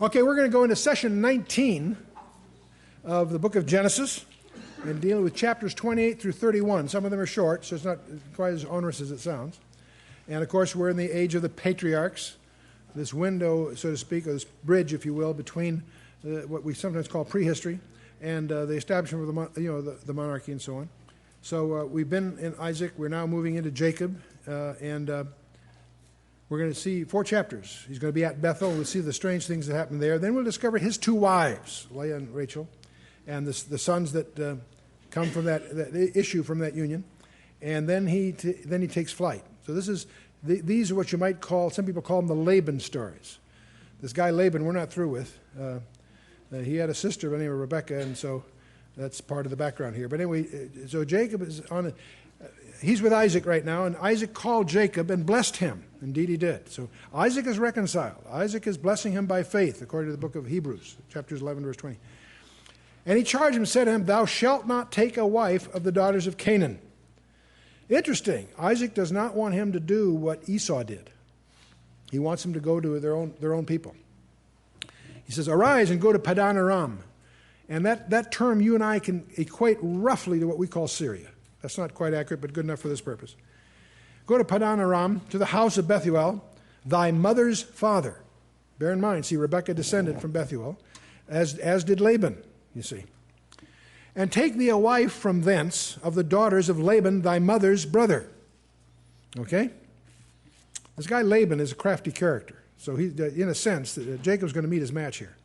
Okay, we're going to go into session 19 of the book of Genesis and dealing with chapters 28 through 31. Some of them are short, so it's not quite as onerous as it sounds. And of course, we're in the age of the patriarchs, this window, so to speak, or this bridge, if you will, between what we sometimes call prehistory and the establishment of the monarchy and so on. So we've been in Isaac. We're now moving into Jacob, and we're going to see 4 chapters. He's going to be at Bethel. We'll see the strange things that happen there. Then we'll discover his 2 wives, Leah and Rachel, and the sons that come from that issue from that union. And then he takes flight. So these are what you might call, some people call them the Laban stories. This guy Laban, we're not through with. He had a sister by the name of Rebekah, and so that's part of the background here. But anyway, so Jacob is he's with Isaac right now, and Isaac called Jacob and blessed him. Indeed he did. So Isaac is reconciled. Isaac is blessing him by faith, according to the book of Hebrews, chapters 11, verse 20. And he charged him and said to him, "Thou shalt not take a wife of the daughters of Canaan." Interesting. Isaac does not want him to do what Esau did. He wants him to go to their own people. He says, "Arise and go to Padan Aram." And that term you and I can equate roughly to what we call Syria. That's not quite accurate, but good enough for this purpose. Go to Padan Aram, to the house of Bethuel, thy mother's father. Bear in mind, see, Rebekah descended from Bethuel, as did Laban, you see. And take thee a wife from thence of the daughters of Laban, thy mother's brother. Okay? This guy Laban is a crafty character. So he, in a sense, Jacob's going to meet his match here.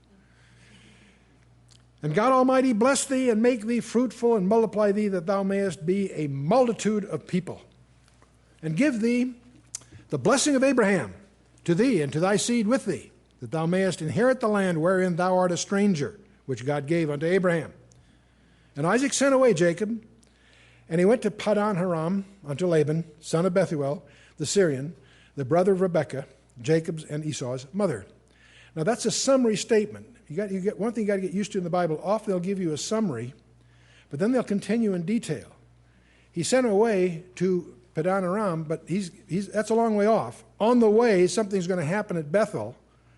"And God Almighty bless thee and make thee fruitful and multiply thee, that thou mayest be a multitude of people. And give thee the blessing of Abraham to thee and to thy seed with thee, that thou mayest inherit the land wherein thou art a stranger, which God gave unto Abraham." And Isaac sent away Jacob, and he went to Padan Aram unto Laban, son of Bethuel, the Syrian, the brother of Rebekah, Jacob's and Esau's mother. Now that's a summary statement. You get one thing you got to get used to in the Bible. Often they'll give you a summary, but then they'll continue in detail. He sent him away to Padan Aram, but that's a long way off. On the way, something's going to happen at Bethel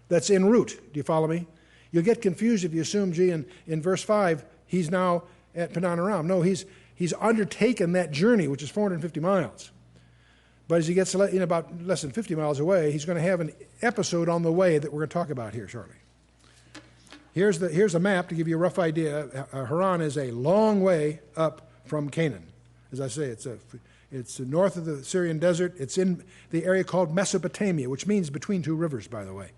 that's en route. Do you follow me? You'll get confused if you assume, in verse 5, he's now at Padan Aram. No, he's undertaken that journey, which is 450 miles. But as he gets about less than 50 miles away, he's going to have an episode on the way that we're going to talk about here shortly. Here's a map to give you a rough idea. Haran is a long way up from Canaan. As I say, it's north of the Syrian desert. It's in the area called Mesopotamia, which means between 2 rivers, by the way.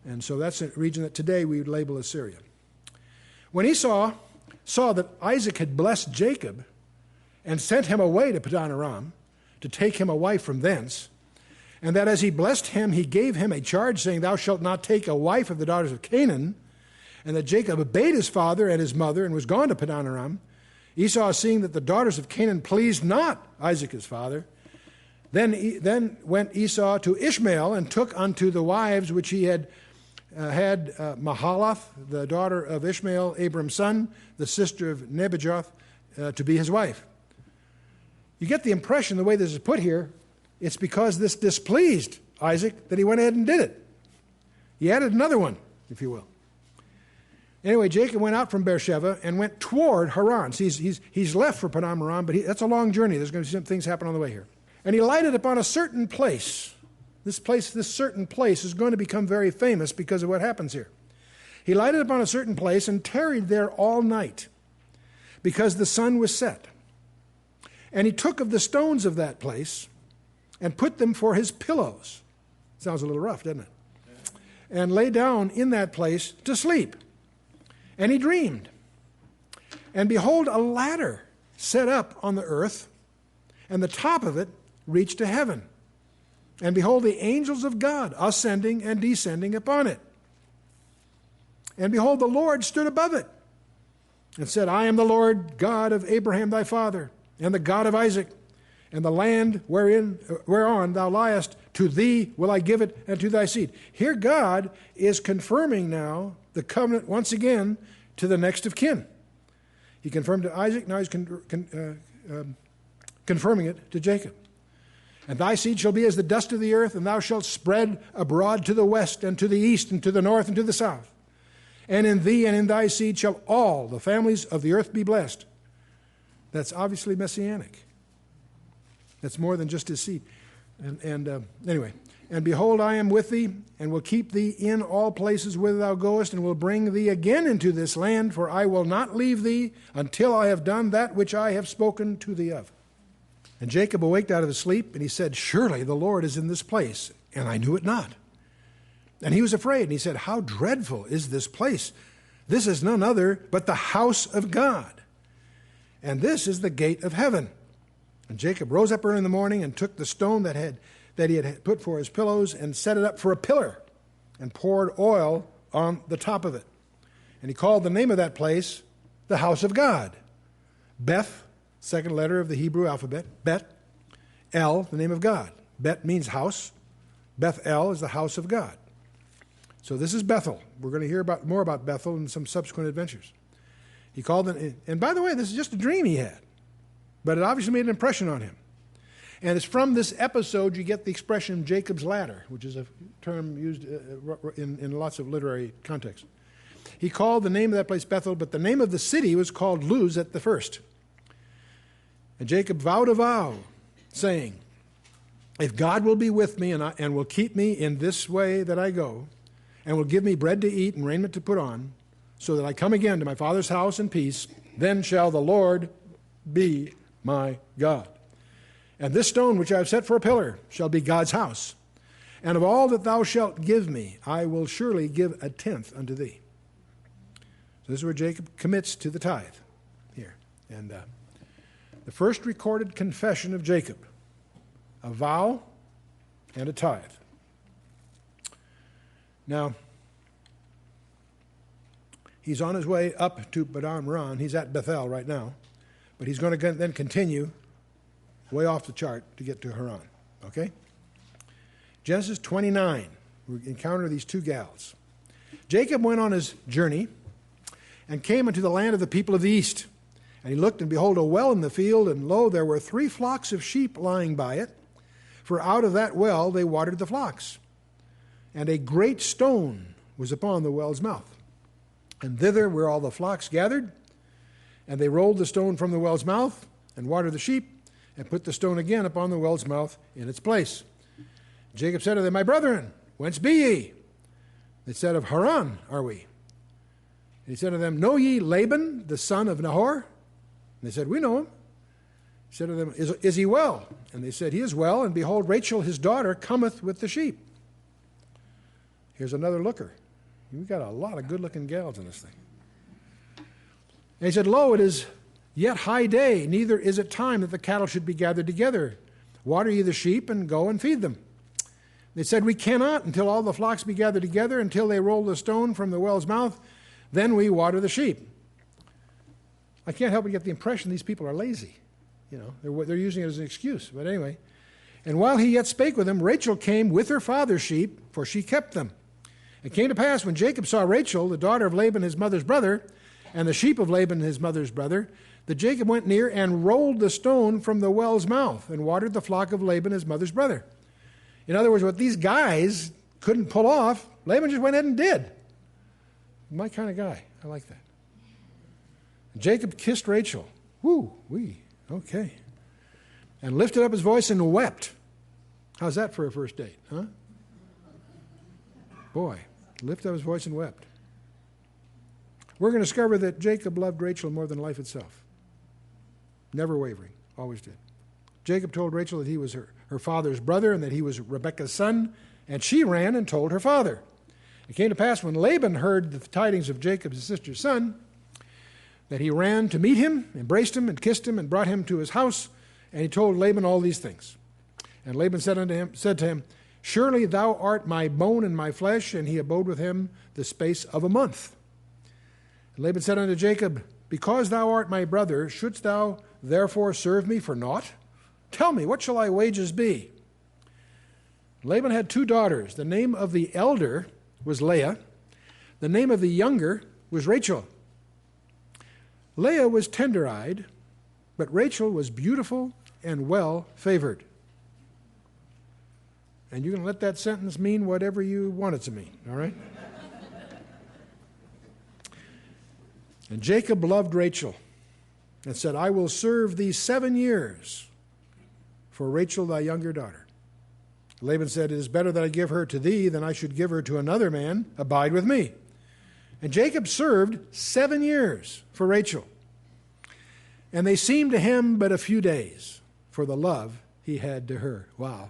And so that's a region that today we would label as Syria. When Esau saw that Isaac had blessed Jacob and sent him away to Padan Aram to take him a wife from thence, and that as he blessed him, he gave him a charge, saying, "Thou shalt not take a wife of the daughters of Canaan," and that Jacob obeyed his father and his mother and was gone to Padan Aram, Esau, seeing that the daughters of Canaan pleased not Isaac his father, then went Esau to Ishmael and took unto the wives which he had Mahalath, the daughter of Ishmael, Abram's son, the sister of Nebajoth, to be his wife. You get the impression, the way this is put here, it's because this displeased Isaac that he went ahead and did it. He added another one, if you will. Anyway, Jacob went out from Beersheba and went toward Haran. See, he's left for Padan Aram, but that's a long journey. There's going to be some things happen on the way here. And he lighted upon a certain place. This certain place is going to become very famous because of what happens here. He lighted upon a certain place and tarried there all night, because the sun was set. And he took of the stones of that place and put them for his pillows. Sounds a little rough, doesn't it? And lay down in that place to sleep. And he dreamed. And behold, a ladder set up on the earth, and the top of it reached to heaven. And behold, the angels of God ascending and descending upon it. And behold, the Lord stood above it and said, "I am the Lord God of Abraham thy father, and the God of Isaac, and the land whereon thou liest, to thee will I give it, and to thy seed." Here God is confirming now the covenant once again to the next of kin. He confirmed to Isaac, now he's confirming it to Jacob. And thy seed shall be as the dust of the earth, and thou shalt spread abroad to the west, and to the east, and to the north, and to the south. And in thee and in thy seed shall all the families of the earth be blessed. That's obviously messianic. That's more than just his seed. Anyway, and behold, I am with thee, and will keep thee in all places whither thou goest, and will bring thee again into this land, for I will not leave thee until I have done that which I have spoken to thee of. And Jacob awaked out of his sleep, and he said, Surely the Lord is in this place, and I knew it not. And he was afraid, and he said, How dreadful is this place! This is none other but the house of God, and this is the gate of heaven. And Jacob rose up early in the morning and took the stone that he had put for his pillows and set it up for a pillar, and poured oil on the top of it. And he called the name of that place the house of God. Beth, second letter of the Hebrew alphabet. Bet, El, the name of God. Bet means house. Bethel is the house of God. So this is Bethel. We're going to hear more about Bethel in some subsequent adventures. He called it, and by the way, this is just a dream he had, but it obviously made an impression on him. And it's from this episode you get the expression Jacob's ladder, which is a term used in lots of literary contexts. He called the name of that place Bethel, but the name of the city was called Luz at the first. And Jacob vowed a vow, saying, If God will be with me and will keep me in this way that I go, and will give me bread to eat and raiment to put on, so that I come again to my father's house in peace, then shall the Lord be my God. And this stone which I have set for a pillar shall be God's house. And of all that thou shalt give me, I will surely give a tenth unto thee. So this is where Jacob commits to the tithe here. And the first recorded confession of Jacob, a vow and a tithe. Now, he's on his way up to Haran. He's at Bethel right now. But he's going to then continue way off the chart to get to Haran. Okay? Genesis 29. We encounter these two gals. Jacob went on his journey and came into the land of the people of the east. And he looked, and behold, a well in the field, and lo, there were 3 flocks of sheep lying by it. For out of that well they watered the flocks. And a great stone was upon the well's mouth. And thither were all the flocks gathered. And they rolled the stone from the well's mouth, and watered the sheep, and put the stone again upon the well's mouth in its place. Jacob said to them, My brethren, whence be ye? They said, Of Haran are we. And he said to them, Know ye Laban, the son of Nahor? And they said, We know him. He said to them, Is he well? And they said, He is well, and behold, Rachel his daughter cometh with the sheep. Here's another looker. We've got a lot of good-looking gals in this thing. And he said, Lo, it is yet high day, neither is it time that the cattle should be gathered together. Water ye the sheep, and go and feed them. They said, We cannot until all the flocks be gathered together, until they roll the stone from the well's mouth, then we water the sheep. I can't help but get the impression these people are lazy. You know, they're using it as an excuse. But anyway, and while he yet spake with them, Rachel came with her father's sheep, for she kept them. It came to pass, when Jacob saw Rachel, the daughter of Laban his mother's brother, and the sheep of Laban his mother's brother, that Jacob went near and rolled the stone from the well's mouth, and watered the flock of Laban his mother's brother. In other words, what these guys couldn't pull off, Laban just went ahead and did. My kind of guy. I like that. Jacob kissed Rachel. Woo, wee, okay. And lifted up his voice and wept. How's that for a first date, huh? Boy, lifted up his voice and wept. We're going to discover that Jacob loved Rachel more than life itself. Never wavering, always did. Jacob told Rachel that he was her father's brother and that he was Rebekah's son, and she ran and told her father. It came to pass when Laban heard the tidings of Jacob's sister's son, that he ran to meet him, embraced him, and kissed him, and brought him to his house, and he told Laban all these things. And Laban said to him, Surely thou art my bone and my flesh, and he abode with him the space of a month. And Laban said unto Jacob, Because thou art my brother, shouldst thou therefore serve me for naught? Tell me, what shall thy wages be? Laban had 2 daughters. The name of the elder was Leah. The name of the younger was Rachel. Leah was tender-eyed, but Rachel was beautiful and well-favored. And you can let that sentence mean whatever you want it to mean, all right? And Jacob loved Rachel and said, I will serve thee 7 years for Rachel thy younger daughter. Laban said, it is better that I give her to thee than I should give her to another man. Abide with me. And Jacob served 7 years for Rachel. And they seemed to him but a few days for the love he had to her. Wow.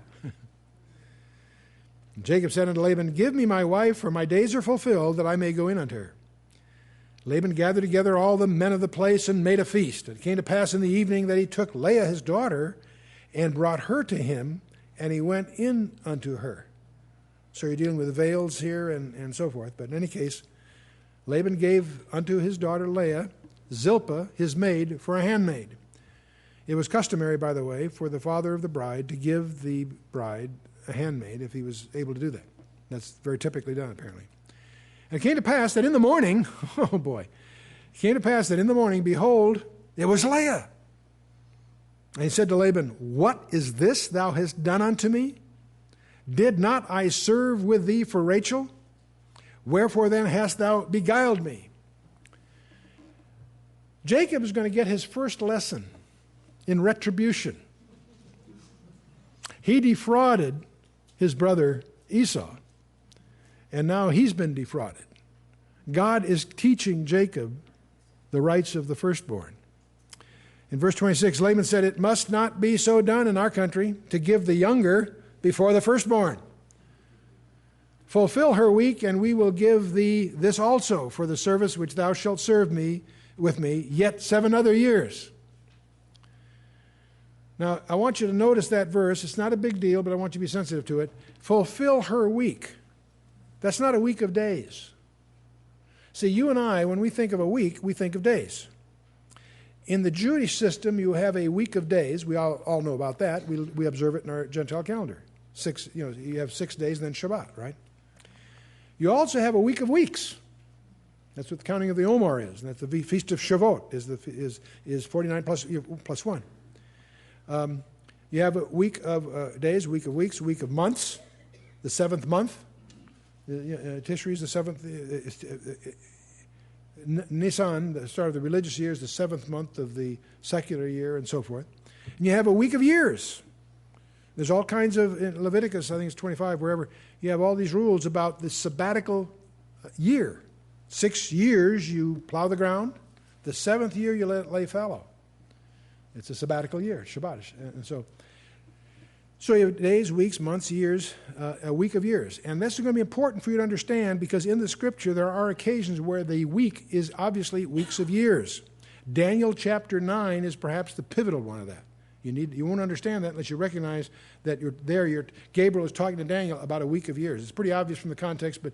And Jacob said unto Laban, give me my wife, for my days are fulfilled, that I may go in unto her. Laban gathered together all the men of the place and made a feast. It came to pass in the evening that he took Leah his daughter and brought her to him, and he went in unto her. So you're dealing with veils here and so forth. But in any case, Laban gave unto his daughter Leah Zilpah, his maid, for a handmaid. It was customary, by the way, for the father of the bride to give the bride a handmaid if he was able to do that. That's very typically done, apparently. And it came to pass that in the morning, oh boy, it came to pass that in the morning, behold, it was Leah. And he said to Laban, what is this thou hast done unto me? Did not I serve with thee for Rachel? Wherefore then hast thou beguiled me? Jacob is going to get his first lesson in retribution. He defrauded his brother Esau, and now he's been defrauded. God is teaching Jacob the rights of the firstborn. In verse 26, Laban said, it must not be so done in our country to give the younger before the firstborn. Fulfill her week, and we will give thee this also for the service which thou shalt serve me with me yet 7 other years. Now, I want you to notice that verse. It's not a big deal, but I want you to be sensitive to it. Fulfill her week. That's not a week of days. See, you and I, when we think of a week, we think of days. In the Jewish system, you have a week of days. We all know about that. We observe it in our Gentile calendar. You have 6 days and then Shabbat, right? You also have a week of weeks. That's what the counting of the Omer is. And that's the Feast of Shavuot is 49 plus 1. You have a week of days, week of weeks, week of months, the 7th month. Tishri is the 7th. Nisan, the start of the religious year, is the 7th month of the secular year, and so forth. And you have a week of years. There's all kinds of, in Leviticus, I think it's 25, wherever, you have all these rules about the sabbatical year. 6 years you plow the ground. The 7th year you let it lay fallow. It's a sabbatical year, Shabbat. And so you have days, weeks, months, years, a week of years. And this is going to be important for you to understand because in the Scripture there are occasions where the week is obviously weeks of years. Daniel chapter 9 is perhaps the pivotal one of that. You won't understand that unless you recognize that Gabriel is talking to Daniel about a week of years. It's pretty obvious from the context, but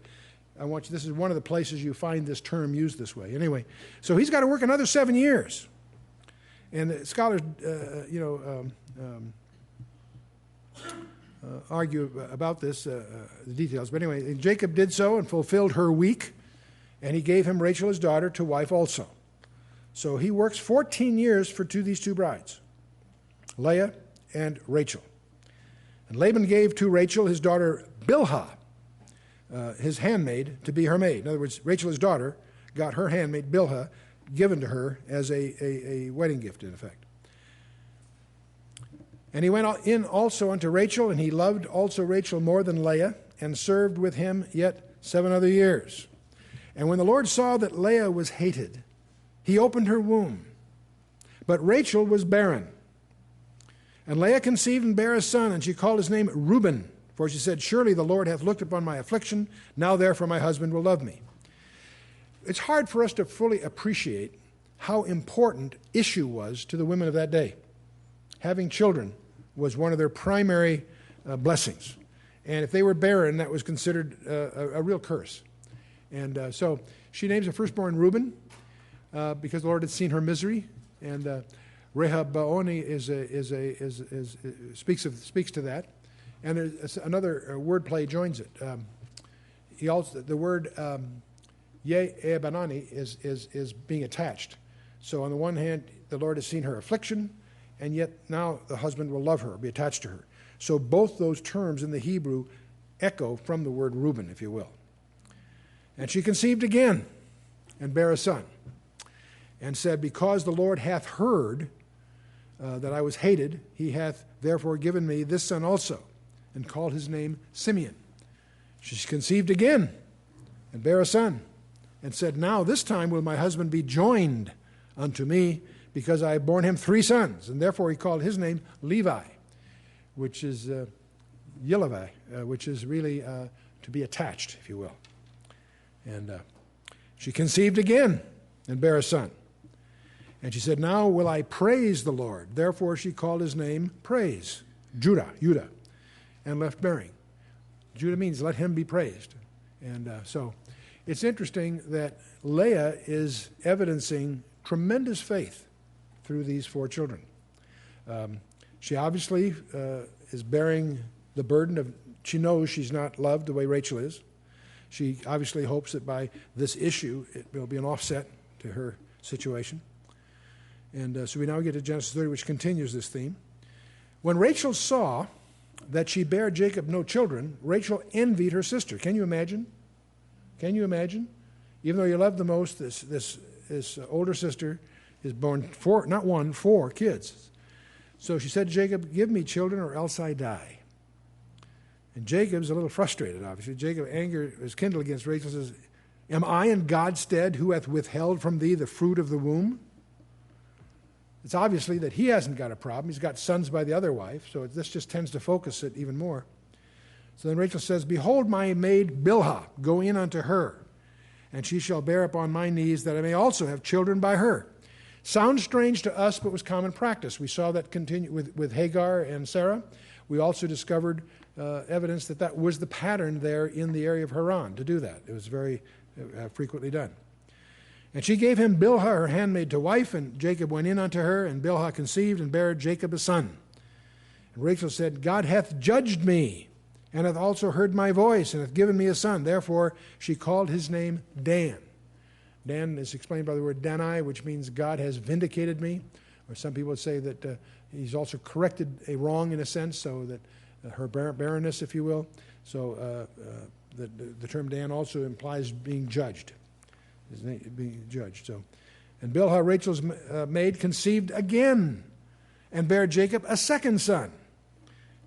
this is one of the places you find this term used this way. Anyway, so he's got to work another 7 years. And the scholars, argue about this, the details. But anyway, Jacob did so and fulfilled her week, and he gave him Rachel his daughter to wife also. So he works 14 years for these two brides, Leah and Rachel. And Laban gave to Rachel his daughter Bilhah, his handmaid, to be her maid. In other words, Rachel, his daughter, got her handmaid Bilhah given to her as a wedding gift, in effect. And he went in also unto Rachel, and he loved also Rachel more than Leah, and served with him yet 7 other years. And when the Lord saw that Leah was hated, he opened her womb. But Rachel was barren. And Leah conceived and bare a son, and she called his name Reuben. For she said, surely the Lord hath looked upon my affliction. Now therefore my husband will love me. It's hard for us to fully appreciate how important issue was to the women of that day. Having children was one of their primary blessings. And if they were barren, that was considered a real curse. And so she names her firstborn Reuben because the Lord had seen her misery. And Rehoboam speaks to that. And there's another wordplay joins it. The word Ye-e-banani is being attached. So on the one hand, the Lord has seen her affliction, and yet now the husband will love her, be attached to her. So both those terms in the Hebrew echo from the word Reuben, if you will. And she conceived again and bare a son, and said, because the Lord hath heard that I was hated, he hath therefore given me this son also, and called his name Simeon. She conceived again and bare a son, and said, now this time will my husband be joined unto me, because I have borne him 3 sons. And therefore he called his name Levi, which is Yilevi, which is really to be attached, if you will. And she conceived again and bare a son. And she said, now will I praise the Lord. Therefore she called his name Praise, Judah, and left bearing. Judah means let him be praised. And so it's interesting that Leah is evidencing tremendous faith through these 4 children. She obviously is bearing the burden of, she knows she's not loved the way Rachel is. She obviously hopes that by this issue it will be an offset to her situation. And so we now get to Genesis 30, which continues this theme. When Rachel saw that she bare Jacob no children, Rachel envied her sister. Can you imagine? Can you imagine? Even though you love the most, this older sister is born 4 kids. So she said to Jacob, give me children or else I die. And Jacob's a little frustrated, obviously. Jacob's anger is kindled against Rachel and says, am I in God's stead who hath withheld from thee the fruit of the womb? It's obviously that he hasn't got a problem. He's got sons by the other wife, so this just tends to focus it even more. So then Rachel says, behold my maid Bilhah, go in unto her, and she shall bear upon my knees, that I may also have children by her. Sounds strange to us, but was common practice. We saw that continue with Hagar and Sarah. We also discovered evidence that was the pattern there in the area of Haran to do that. It was very frequently done. And she gave him Bilhah, her handmaid, to wife, and Jacob went in unto her, and Bilhah conceived and bare Jacob a son. And Rachel said, God hath judged me, and hath also heard my voice, and hath given me a son. Therefore she called his name Dan. Dan is explained by the word Dani, which means God has vindicated me. Or some people would say that he's also corrected a wrong in a sense, so that her barrenness, if you will. So the term Dan also implies being judged. His name being judged. So, and Bilhah, Rachel's maid, conceived again, and bare Jacob a second son.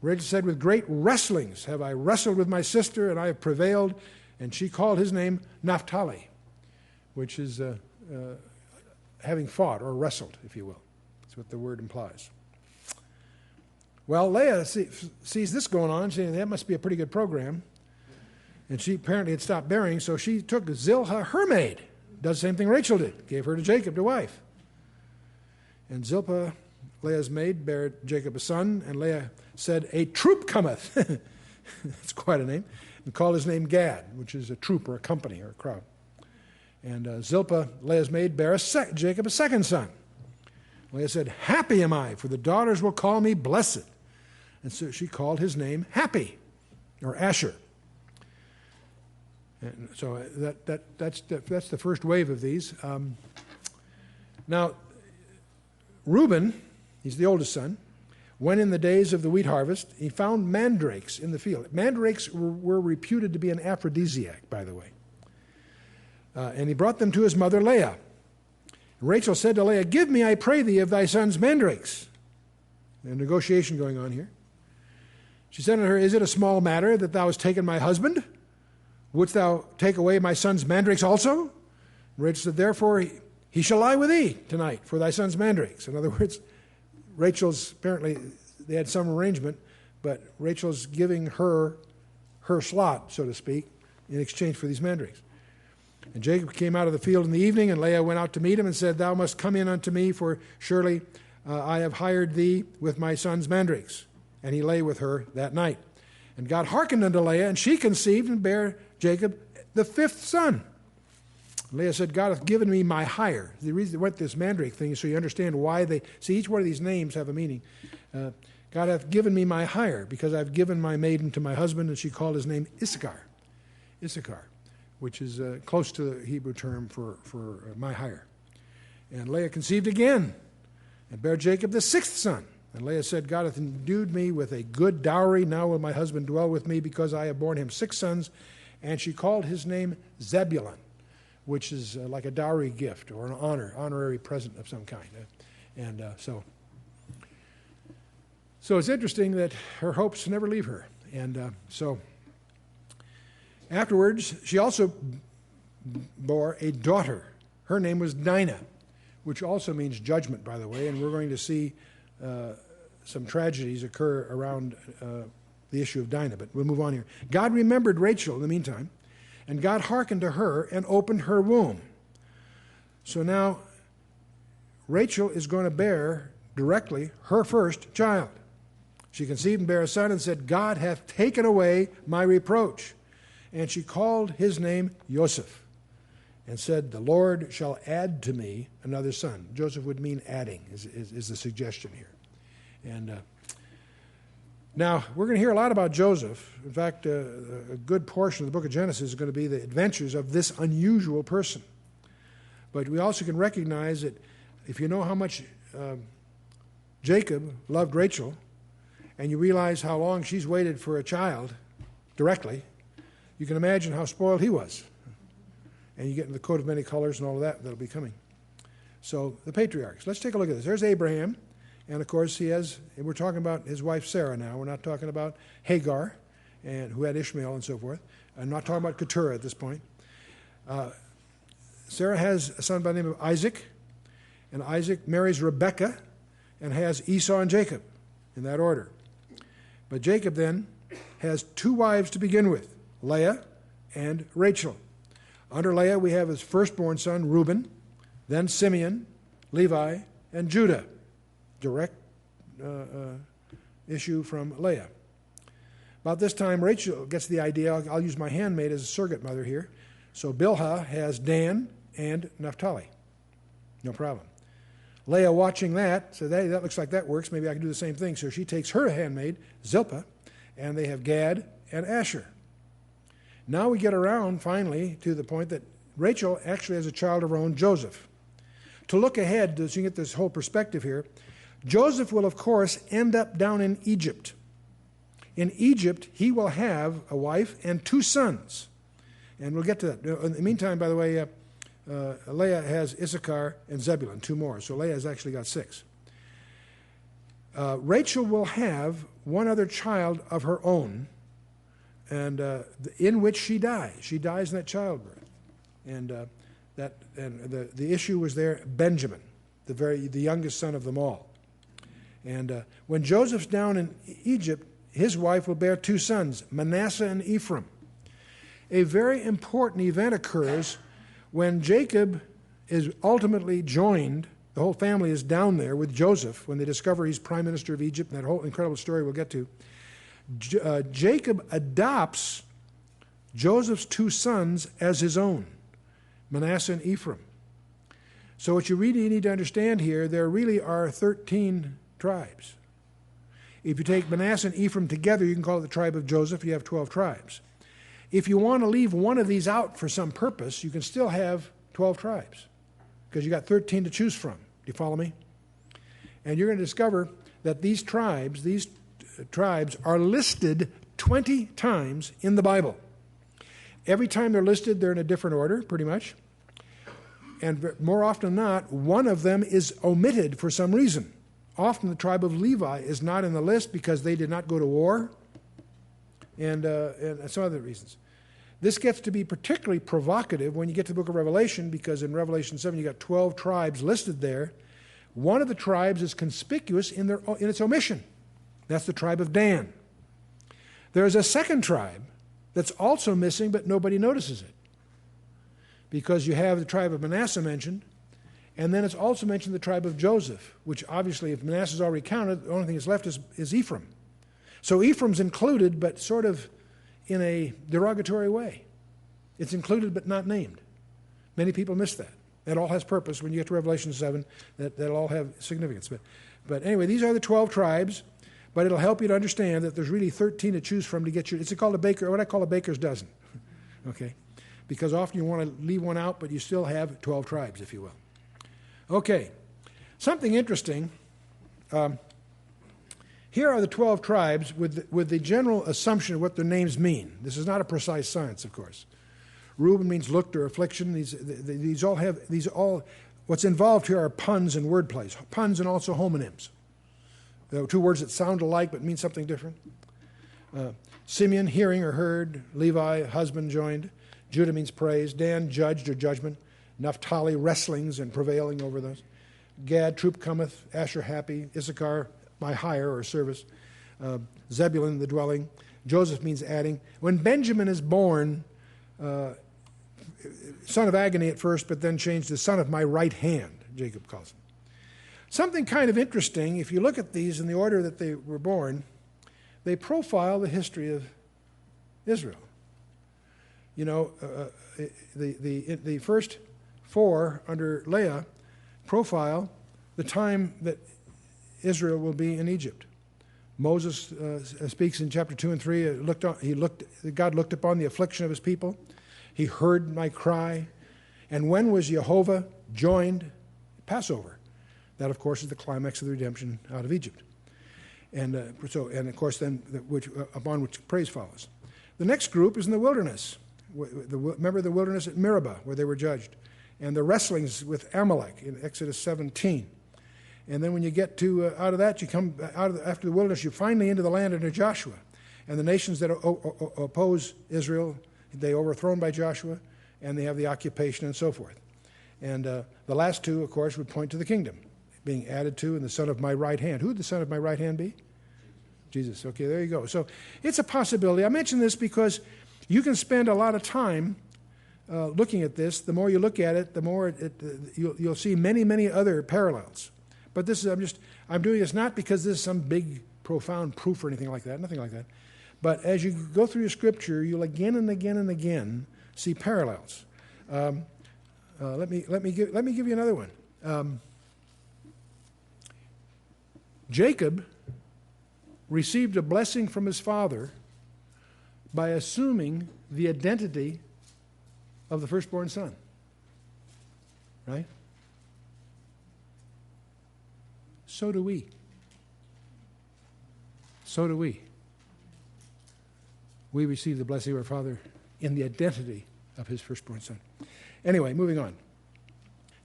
Rachel said, with great wrestlings have I wrestled with my sister, and I have prevailed. And she called his name Naphtali, which is having fought or wrestled, if you will. That's what the word implies. Well, Leah sees this going on, saying that must be a pretty good program. And she apparently had stopped bearing, so she took Zilpah, her maid, does the same thing Rachel did, gave her to Jacob to wife. And Zilpah, Leah's maid, bare Jacob a son, and Leah said, a troop cometh. That's quite a name. And called his name Gad, which is a troop or a company or a crowd. And Zilpah, Leah's maid, bare Jacob a second son. Leah said, happy am I, for the daughters will call me blessed. And so she called his name Happy, or Asher. And so that's the first wave of these. Now, Reuben, he's the oldest son, when in the days of the wheat harvest, he found mandrakes in the field. Mandrakes were reputed to be an aphrodisiac, by the way. And he brought them to his mother Leah. Rachel said to Leah, give me, I pray thee, of thy son's mandrakes. A negotiation going on here. She said unto her, is it a small matter that thou hast taken my husband? Wouldst thou take away my son's mandrakes also? Rachel said, therefore he shall lie with thee tonight for thy son's mandrakes. In other words, Rachel's, apparently they had some arrangement, but Rachel's giving her slot, so to speak, in exchange for these mandrakes. And Jacob came out of the field in the evening, and Leah went out to meet him and said, thou must come in unto me, for surely I have hired thee with my son's mandrakes. And he lay with her that night. And God hearkened unto Leah, and she conceived and bare Jacob the 5th son. Leah said, God hath given me my hire. The reason they went this mandrake thing is so you understand why they... See, each one of these names have a meaning. God hath given me my hire, because I've given my maiden to my husband, and she called his name Issachar, which is close to the Hebrew term for my hire. And Leah conceived again, and bare Jacob the 6th son. And Leah said, God hath endued me with a good dowry. Now will my husband dwell with me, because I have borne him 6 sons. And she called his name Zebulun, which is like a dowry gift or an honorary present of some kind. So it's interesting that her hopes never leave her. And so afterwards, she also bore a daughter. Her name was Dinah, which also means judgment, by the way. And we're going to see some tragedies occur around the issue of Dinah. But we'll move on here. God remembered Rachel in the meantime, and God hearkened to her and opened her womb. So now Rachel is going to bear directly her first child. She conceived and bare a son and said, God hath taken away my reproach. And she called his name Joseph and said, the Lord shall add to me another son. Joseph would mean adding, is the suggestion here. And now we're going to hear a lot about Joseph. In fact, a good portion of the book of Genesis is going to be the adventures of this unusual person. But we also can recognize that if you know how much Jacob loved Rachel, and you realize how long she's waited for a child directly, you can imagine how spoiled he was. And you get in the coat of many colors and all of that'll be coming. So the patriarchs. Let's take a look at this. There's Abraham, and of course and we're talking about his wife Sarah now. We're not talking about Hagar, who had Ishmael and so forth. I'm not talking about Keturah at this point. Sarah has a son by the name of Isaac, and Isaac marries Rebekah and has Esau and Jacob in that order. But Jacob then has 2 wives to begin with, Leah and Rachel. Under Leah we have his firstborn son, Reuben, then Simeon, Levi, and Judah. Direct issue from Leah. About this time, Rachel gets the idea, I'll use my handmaid as a surrogate mother here. So Bilhah has Dan and Naphtali. No problem. Leah, watching that, said, hey, that looks like that works. Maybe I can do the same thing. So she takes her handmaid, Zilpah, and they have Gad and Asher. Now we get around, finally, to the point that Rachel actually has a child of her own, Joseph. To look ahead, so you can get this whole perspective here, Joseph will, of course, end up down in Egypt. In Egypt, he will have a wife and 2 sons. And we'll get to that. In the meantime, by the way, Leah has Issachar and Zebulun, 2 more. So Leah has actually got 6. Rachel will have one other child of her own, and in which she dies. She dies in that childbirth. And the issue was there, Benjamin, the youngest son of them all. And when Joseph's down in Egypt, his wife will bear 2 sons, Manasseh and Ephraim. A very important event occurs when Jacob is ultimately joined. The whole family is down there with Joseph when they discover he's prime minister of Egypt, and that whole incredible story we'll get to. Jacob adopts Joseph's 2 sons as his own, Manasseh and Ephraim. So what you really need to understand here, there really are 13 tribes. If you take Manasseh and Ephraim together, you can call it the tribe of Joseph. You have 12 tribes. If you want to leave one of these out for some purpose, you can still have 12 tribes because you got 13 to choose from. Do you follow me? And you're going to discover that these tribes are listed 20 times in the Bible. Every time they're listed, they're in a different order, pretty much. And more often than not, one of them is omitted for some reason. Often the tribe of Levi is not in the list because they did not go to war, and some other reasons. This gets to be particularly provocative when you get to the book of Revelation, because in Revelation 7 you got 12 tribes listed there. One of the tribes is conspicuous in its omission. That's the tribe of Dan. There's a second tribe that's also missing, but nobody notices it, because you have the tribe of Manasseh mentioned, and then it's also mentioned the tribe of Joseph, which obviously, if Manasseh's already counted, the only thing that's left is Ephraim. So Ephraim's included, but sort of in a derogatory way. It's included but not named. Many people miss that. That all has purpose. When you get to Revelation 7, that'll all have significance. But anyway, these are the 12 tribes, but it'll help you to understand that there's really 13 to choose from to get it's called what I call a baker's dozen. Okay? Because often you want to leave one out, but you still have 12 tribes, if you will. Okay. Something interesting. here are the 12 tribes with the general assumption of what their names mean. This is not a precise science, of course. Reuben means looked or affliction. These all what's involved here are puns and wordplays, puns and also homonyms. There are two words that sound alike but mean something different. Simeon, hearing or heard. Levi, husband joined. Judah means praise. Dan, judged or judgment. Naphtali, wrestlings and prevailing over those. Gad, troop cometh. Asher, happy. Issachar, my hire or service. Zebulun, the dwelling. Joseph means adding. When Benjamin is born, son of agony at first, but then changed to son of my right hand, Jacob calls him. Something kind of interesting, if you look at these in the order that they were born, they profile the history of Israel. You know, the first four under Leah profile the time that Israel will be in Egypt. Moses speaks in chapter 2 and 3, God looked upon the affliction of his people. He heard my cry. And when was Jehovah joined? Passover. That, of course, is the climax of the redemption out of Egypt. And of course, then, upon which praise follows. The next group is in the wilderness. Remember the wilderness at Meribah, where they were judged. And the wrestlings with Amalek in Exodus 17. And then when you get to out of that, you come after the wilderness, you're finally into the land under Joshua. And the nations that oppose Israel, they are overthrown by Joshua, and they have the occupation and so forth. And the last two, of course, would point to the kingdom being added to, and the son of my right hand. Who would the son of my right hand be? Jesus. Okay, there you go. So it's a possibility. I mention this because you can spend a lot of time looking at this. The more you look at it, the more you'll see many, many other parallels. But this is I'm doing this not because this is some big, profound proof or anything like that. Nothing like that. But as you go through your scripture, you'll again and again and again see parallels. Let me give you another one. Jacob received a blessing from his father by assuming the identity of the firstborn son. Right? So do we. So do we. We receive the blessing of our Father in the identity of his firstborn son. Anyway, moving on.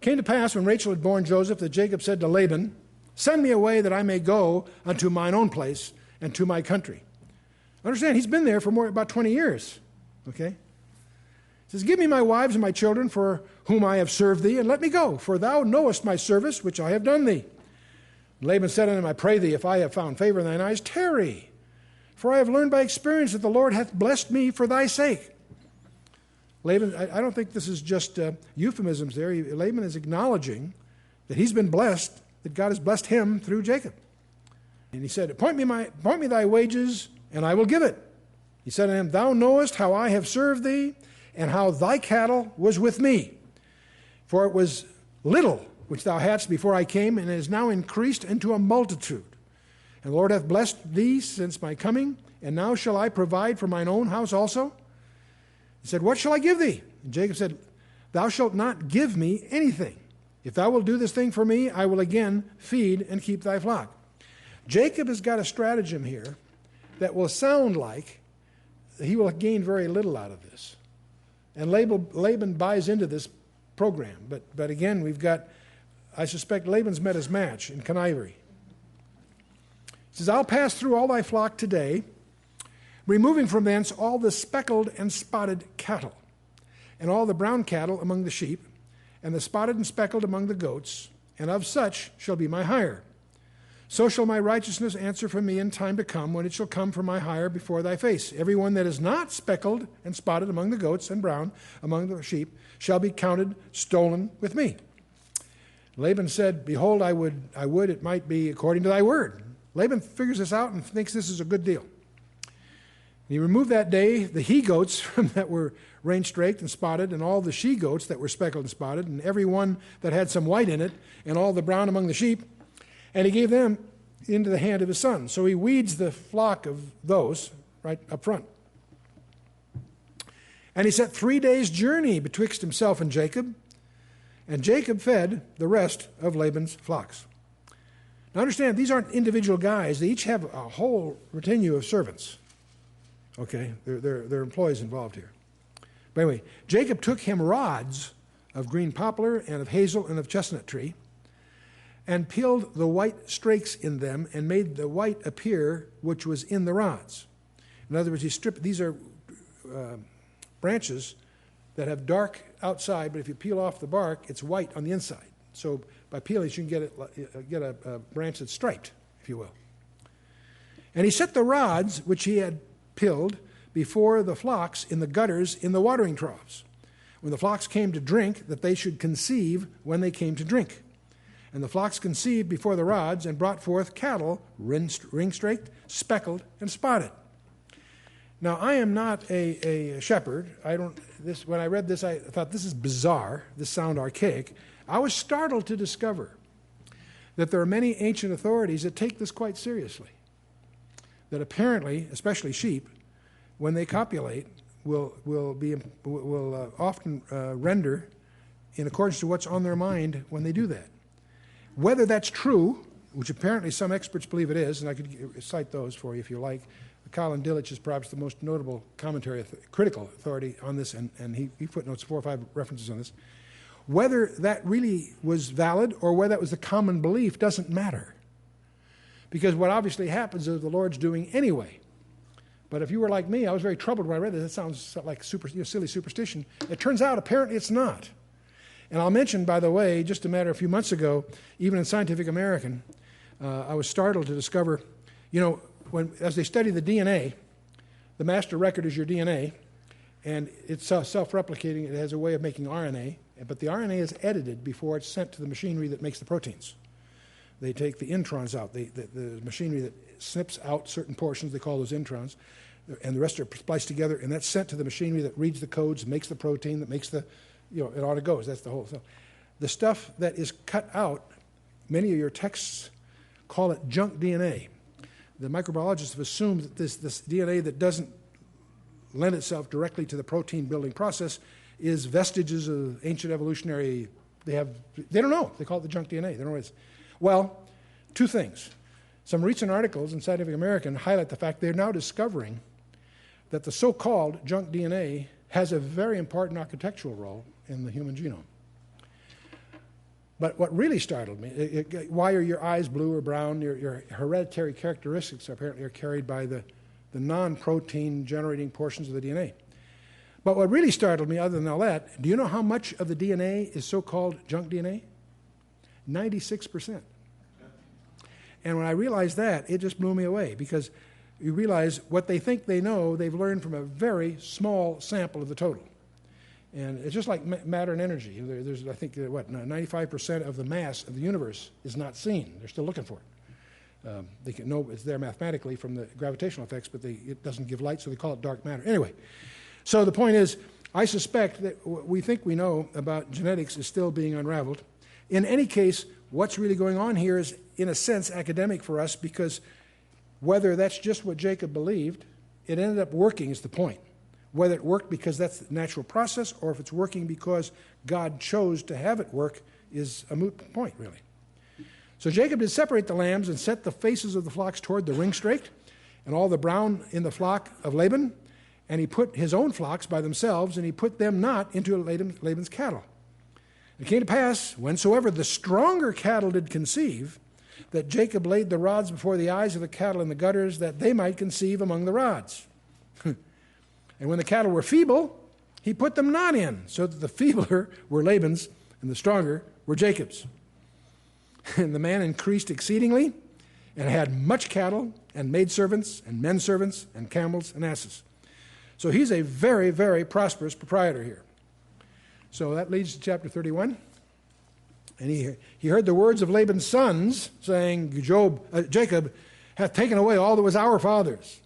Came to pass when Rachel had borne Joseph that Jacob said to Laban, send me away that I may go unto mine own place and to my country. Understand, he's been there for about 20 years. Okay? He says, give me my wives and my children for whom I have served thee, and let me go, for thou knowest my service which I have done thee. And Laban said unto him, I pray thee, if I have found favor in thine eyes, tarry. For I have learned by experience that the Lord hath blessed me for thy sake. Laban, I don't think this is just euphemisms there. Laban is acknowledging that he's been blessed, that God has blessed him through Jacob. And he said, appoint me thy wages, and I will give it. He said unto him, thou knowest how I have served thee, and how thy cattle was with me. For it was little which thou hadst before I came, and it is now increased into a multitude. And the Lord hath blessed thee since my coming, and now shall I provide for mine own house also? He said, what shall I give thee? And Jacob said, thou shalt not give me anything. If thou wilt do this thing for me, I will again feed and keep thy flock. Jacob has got a stratagem here that will sound like he will gain very little out of this. And Laban buys into this program. But again, we've got, I suspect Laban's met his match in connivery. He says, I'll pass through all thy flock today, removing from thence all the speckled and spotted cattle, and all the brown cattle among the sheep, and the spotted and speckled among the goats, and of such shall be my hire. So shall my righteousness answer for me in time to come, when it shall come for my hire before thy face. Every one that is not speckled and spotted among the goats and brown among the sheep shall be counted stolen with me. Laban said, behold, I would it might be according to thy word. Laban figures this out and thinks this is a good deal. He removed that day the he-goats that were range-straked and spotted, and all the she-goats that were speckled and spotted, and every one that had some white in it, and all the brown among the sheep, and he gave them into the hand of his son. So he weeds the flock of those right up front. And he set 3 days' journey betwixt himself and Jacob fed the rest of Laban's flocks. Now understand, these aren't individual guys. They each have a whole retinue of servants. Okay, they're employees involved here. But anyway, Jacob took him rods of green poplar and of hazel and of chestnut tree, and peeled the white strakes in them, and made the white appear which was in the rods. In other words, he stripped. These are branches that have dark outside, but if you peel off the bark, it's white on the inside. So by peeling, you can get a branch that's striped, if you will. And he set the rods which he had peeled before the flocks in the gutters in the watering troughs, when the flocks came to drink, that they should conceive when they came to drink. And the flocks conceived before the rods, and brought forth cattle, ring-straked, speckled, and spotted. Now, I am not a shepherd. When I read this, I thought, this is bizarre. This sounds archaic. I was startled to discover that there are many ancient authorities that take this quite seriously. That apparently, especially sheep, when they copulate, will often render in accordance to what's on their mind when they do that. Whether that's true, which apparently some experts believe it is, and I could cite those for you if you like. Colin Dillitch is perhaps the most notable critical authority on this, and he footnotes 4 or 5 references on this. Whether that really was valid or whether that was the common belief doesn't matter. Because what obviously happens is the Lord's doing anyway. But if you were like me, I was very troubled when I read this. It sounds like silly superstition. It turns out apparently it's not. And I'll mention, by the way, just a few months ago, even in Scientific American, I was startled to discover, as they study the DNA, the master record is your DNA, and it's self-replicating. It has a way of making RNA, but the RNA is edited before it's sent to the machinery that makes the proteins. They take the introns out, the machinery that snips out certain portions, they call those introns, and the rest are spliced together, and that's sent to the machinery that reads the codes, makes the protein, that makes it ought to go. That's the whole thing. The stuff that is cut out, many of your texts call it junk DNA. The microbiologists have assumed that this DNA that doesn't lend itself directly to the protein-building process is vestiges of ancient evolutionary. They don't know. They call it the junk DNA. They don't know what it is. Well, 2 things. Some recent articles in Scientific American highlight the fact they're now discovering that the so-called junk DNA has a very important architectural role in the human genome. But what really startled me, why are your eyes blue or brown? Your hereditary characteristics apparently are carried by the non-protein generating portions of the DNA. But what really startled me, other than all that, do you know how much of the DNA is so-called junk DNA? 96%. And when I realized that, it just blew me away, because you realize what they think they know, they've learned from a very small sample of the total. And it's just like matter and energy. There's, I think, 95% of the mass of the universe is not seen. They're still looking for it. They can know it's there mathematically from the gravitational effects, but it doesn't give light, so they call it dark matter. Anyway, so the point is, I suspect that what we think we know about genetics is still being unraveled. In any case, what's really going on here is, in a sense, academic for us, because whether that's just what Jacob believed, it ended up working is the point. Whether it worked because that's the natural process, or if it's working because God chose to have it work, is a moot point, really. So Jacob did separate the lambs and set the faces of the flocks toward the ring-straked, and all the brown in the flock of Laban, and he put his own flocks by themselves, and he put them not into Laban's cattle. It came to pass, whensoever the stronger cattle did conceive, that Jacob laid the rods before the eyes of the cattle in the gutters, that they might conceive among the rods. And when the cattle were feeble, he put them not in, so that the feebler were Laban's, and the stronger were Jacob's. And the man increased exceedingly, and had much cattle, and maidservants, and men servants, and camels, and asses. So he's a very, very prosperous proprietor here. So that leads to chapter 31. And he heard the words of Laban's sons, saying, Jacob hath taken away all that was our father's,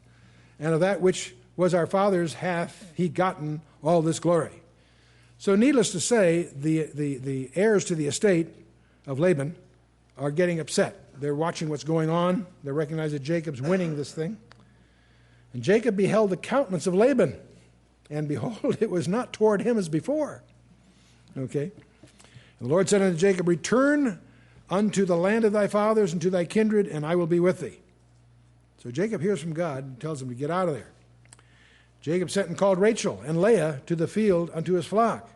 and of that which was our father's hath he gotten all this glory. So needless to say, the heirs to the estate of Laban are getting upset. They're watching what's going on. They recognize that Jacob's winning this thing. And Jacob beheld the countenance of Laban, and behold, it was not toward him as before. Okay? And the Lord said unto Jacob, return unto the land of thy fathers and to thy kindred, and I will be with thee. So Jacob hears from God and tells him to get out of there. Jacob sent and called Rachel and Leah to the field unto his flock,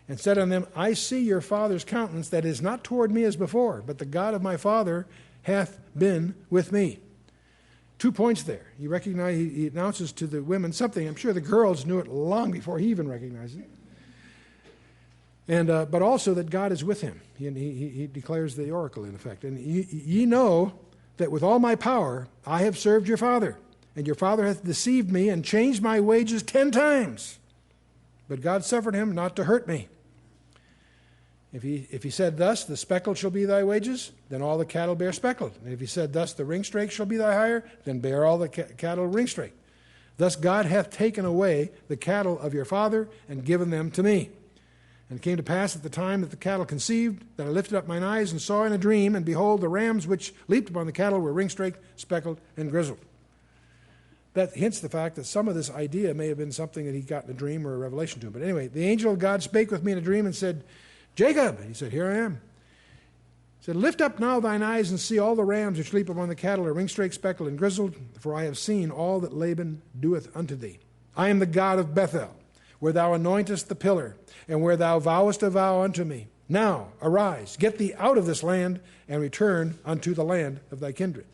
and said unto them, I see your father's countenance, that is not toward me as before, but the God of my father hath been with me. 2 points there. He announces to the women something. I'm sure the girls knew it long before he even recognized it. And but also that God is with him. He declares the oracle, in effect. And ye know that with all my power I have served your father, and your father hath deceived me and changed my wages 10 times. But God suffered him not to hurt me. If he said thus, the speckled shall be thy wages, then all the cattle bear speckled. And if he said thus, the ringstrake shall be thy hire, then bear all the cattle ringstrake. Thus God hath taken away the cattle of your father and given them to me. And it came to pass at the time that the cattle conceived, that I lifted up mine eyes and saw in a dream, and behold, the rams which leaped upon the cattle were ringstraked, speckled, and grizzled. That hints the fact that some of this idea may have been something that he got in a dream or a revelation to him. But anyway, the angel of God spake with me in a dream and said, Jacob. And he said, here I am. He said, lift up now thine eyes and see all the rams which leap upon the cattle are ringstraked, speckled, and grizzled, for I have seen all that Laban doeth unto thee. I am the God of Bethel, where thou anointest the pillar, and where thou vowest a vow unto me. Now arise, get thee out of this land, and return unto the land of thy kindred.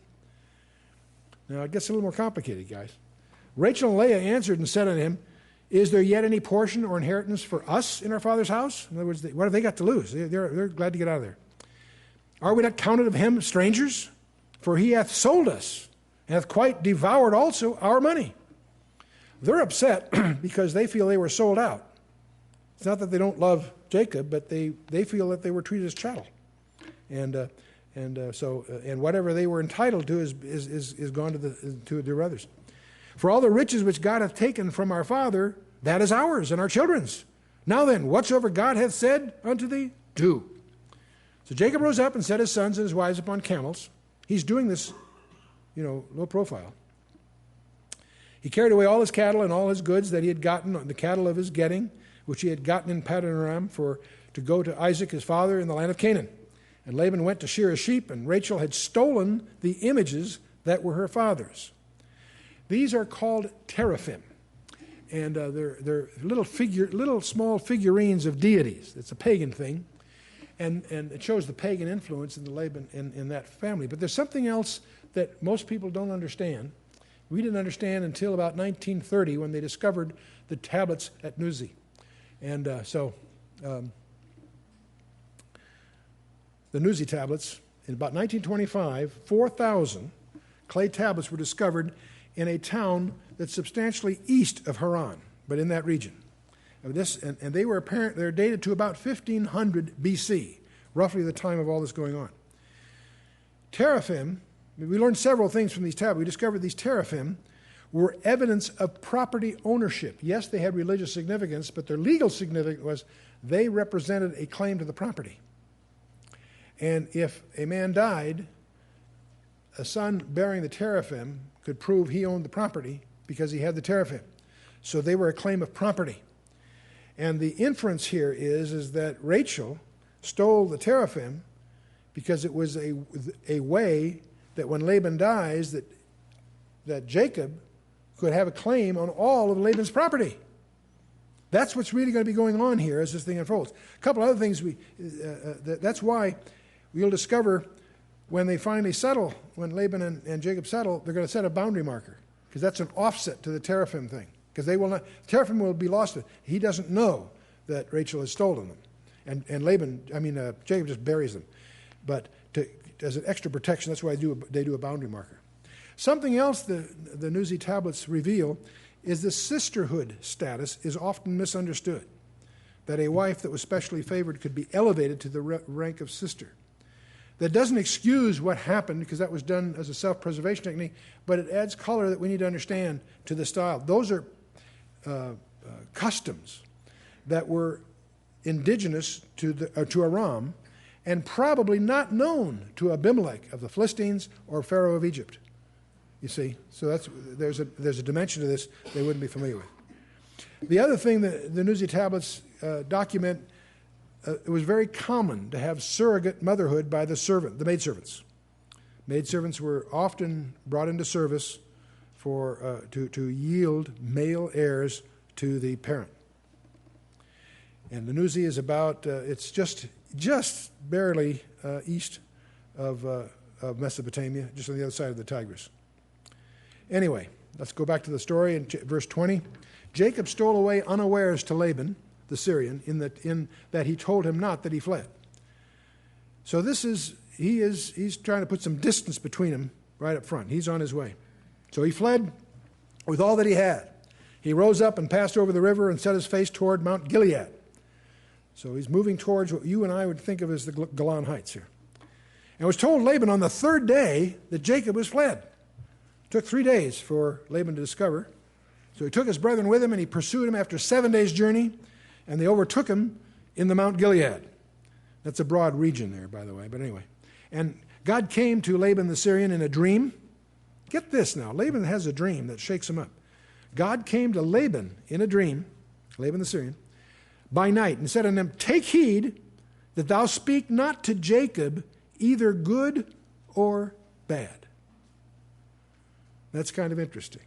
Now it gets a little more complicated, guys. Rachel and Leah answered and said unto him, is there yet any portion or inheritance for us in our father's house? In other words, what have they got to lose? They're glad to get out of there. Are we not counted of him strangers? For he hath sold us, and hath quite devoured also our money. They're upset because they feel they were sold out. It's not that they don't love Jacob, but they feel that they were treated as chattel. And whatever they were entitled to is gone to their brothers. For all the riches which God hath taken from our father, that is ours and our children's. Now then, whatsoever God hath said unto thee, do. So Jacob rose up and set his sons and his wives upon camels. He's doing this, low profile. He carried away all his cattle and all his goods that he had gotten, the cattle of his getting, which he had gotten in Paddan Aram, to go to Isaac his father in the land of Canaan. And Laban went to shear his sheep, and Rachel had stolen the images that were her father's. These are called Teraphim, and they're little small figurines of deities. It's a pagan thing, and it shows the pagan influence in the Laban in that family. But there's something else that most people don't understand. We didn't understand until about 1930 when they discovered the tablets at Nuzi, and the Nuzi tablets in about 1925, 4,000 clay tablets were discovered in a town that's substantially east of Haran, but in that region. And they're dated to about 1500 BC, roughly the time of all this going on. Teraphim, we learned several things from these tablets. We discovered these teraphim were evidence of property ownership. Yes, they had religious significance, but their legal significance was they represented a claim to the property. And if a man died, a son bearing the teraphim could prove he owned the property because he had the teraphim. So they were a claim of property. And the inference here is that Rachel stole the teraphim because it was a way that when Laban dies, that Jacob could have a claim on all of Laban's property. That's what's really going to be going on here as this thing unfolds. A couple other things that's why you'll discover when they finally settle, when Laban and Jacob settle, they're going to set a boundary marker because that's an offset to the teraphim thing. Because teraphim will be lost. He doesn't know that Rachel has stolen them, and Jacob just buries them. But as an extra protection, that's why they do a boundary marker. Something else the Nuzi tablets reveal is the sisterhood status is often misunderstood. That a wife that was specially favored could be elevated to the rank of sister. That doesn't excuse what happened because that was done as a self-preservation technique, but it adds color that we need to understand to the style. Those are customs that were indigenous to Aram and probably not known to Abimelech of the Philistines or Pharaoh of Egypt. You see, so there's a dimension to this they wouldn't be familiar with. The other thing that the Nuzi tablets document it was very common to have surrogate motherhood by the maidservants. Maidservants were often brought into service to yield male heirs to the parent. And the Nuzi is about, it's just barely east of Mesopotamia, just on the other side of the Tigris. Anyway, let's go back to the story in verse 20. Jacob stole away unawares to Laban, the Syrian, in that he told him not that he fled. So he's trying to put some distance between them right up front. He's on his way. So he fled with all that he had. He rose up and passed over the river and set his face toward Mount Gilead. So he's moving towards what you and I would think of as the Golan Heights here. And was told Laban on the third day that Jacob was fled. It took 3 days for Laban to discover. So he took his brethren with him, and he pursued him after 7 days' journey, and they overtook him in the Mount Gilead. That's a broad region there, by the way, but anyway. And God came to Laban the Syrian in a dream. Get this now, Laban has a dream that shakes him up. God came to Laban in a dream, Laban the Syrian, by night, and said unto him, Take heed that thou speak not to Jacob either good or bad. That's kind of interesting.